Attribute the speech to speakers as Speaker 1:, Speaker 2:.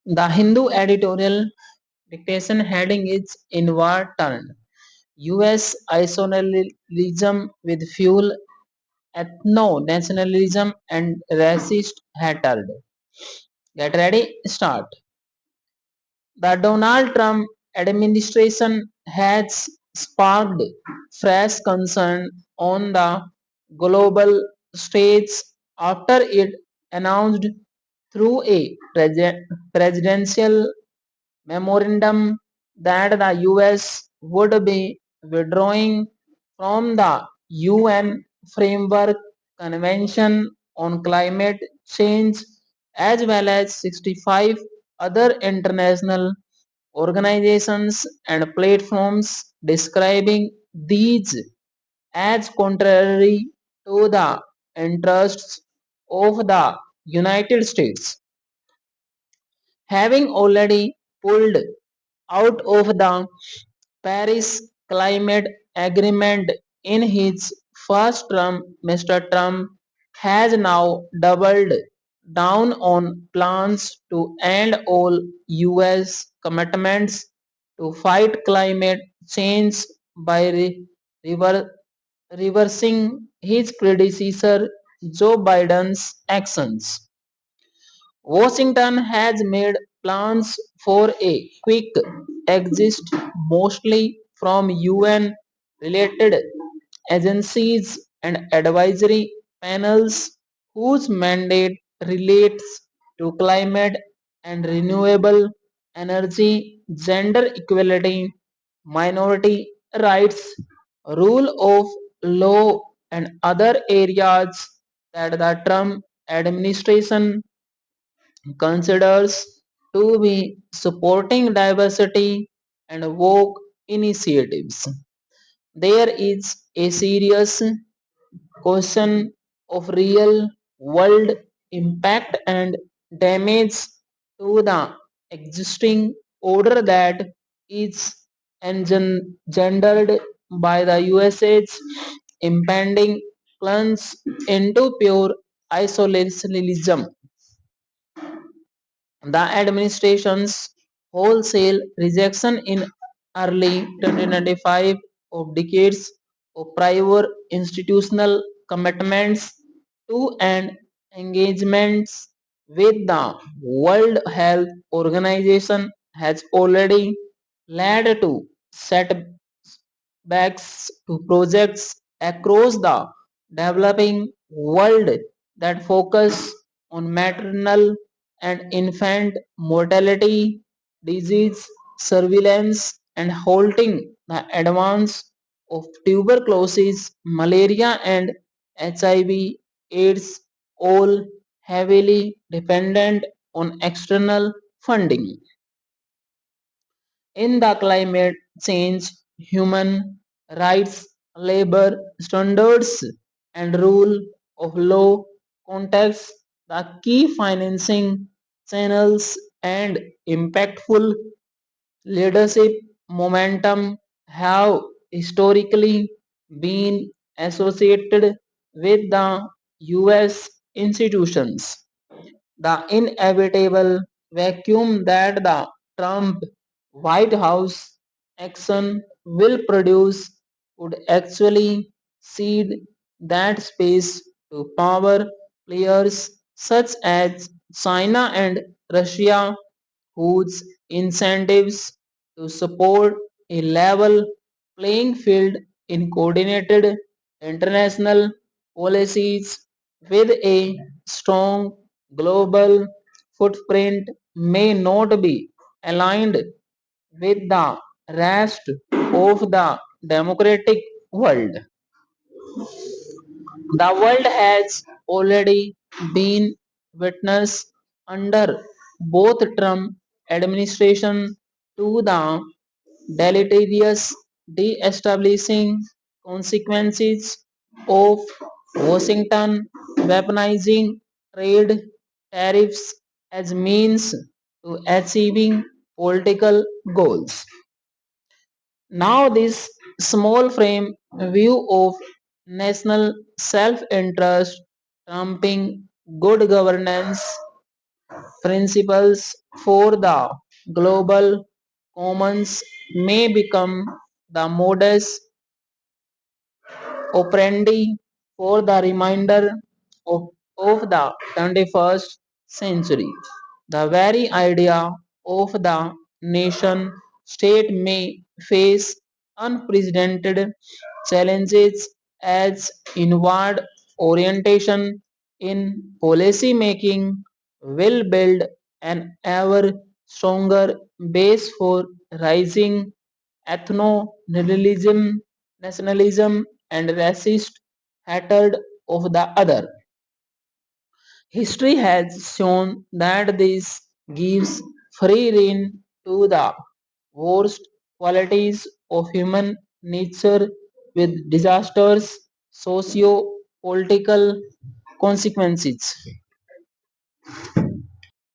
Speaker 1: The Hindu editorial dictation heading is inward turned. US isolationism with fuel ethno nationalism and racist hatred. Get ready, start. The Donald Trump administration has sparked fresh concern on the global stage after it announced through a presidential memorandum that the US would be withdrawing from the UN Framework Convention on Climate Change as well as 65 other international organizations and platforms, describing these as contrary to the interests of the United States. Having already pulled out of the Paris Climate Agreement in his first term, Mr. Trump has now doubled down on plans to end all US commitments to fight climate change by reversing his predecessor Joe Biden's actions. Washington has made plans for a quick exit, mostly from UN related agencies and advisory panels whose mandate relates to climate and renewable energy, gender equality, minority rights, rule of law, and other areas that the Trump administration considers to be supporting diversity and woke initiatives. There is a serious question of real world impact and damage to the existing order that is engendered by the USA's impending plunge into pure isolationism. The administration's wholesale rejection in early 2025 of decades of prior institutional commitments to and engagements with the World Health Organization has already led to setbacks to projects across the developing world that focus on maternal and infant mortality, disease surveillance, and halting the advance of tuberculosis, malaria, and HIV/AIDS, all heavily dependent on external funding. In the climate change, human rights, labor standards, and rule of law context, the key financing channels and impactful leadership momentum have historically been associated with the US institutions. The inevitable vacuum that the Trump White House action will produce would actually cede that space to power players such as China and Russia, whose incentives to support a level playing field in coordinated international policies with a strong global footprint may not be aligned with the rest of the democratic world. The world has already been witness under both Trump administration to the deleterious de-establishing consequences of Washington weaponizing trade tariffs as means to achieving political goals. Now, this small frame view of national self interest trumping good governance principles for the global commons may become the modus operandi for the remainder of the 21st century. The very idea of the nation state may face unprecedented challenges as inward orientation in policy making will build an ever stronger base for rising nationalism, and racist hatred of the other. History has shown that this gives free rein to the worst qualities of human nature with disastrous socio political consequences.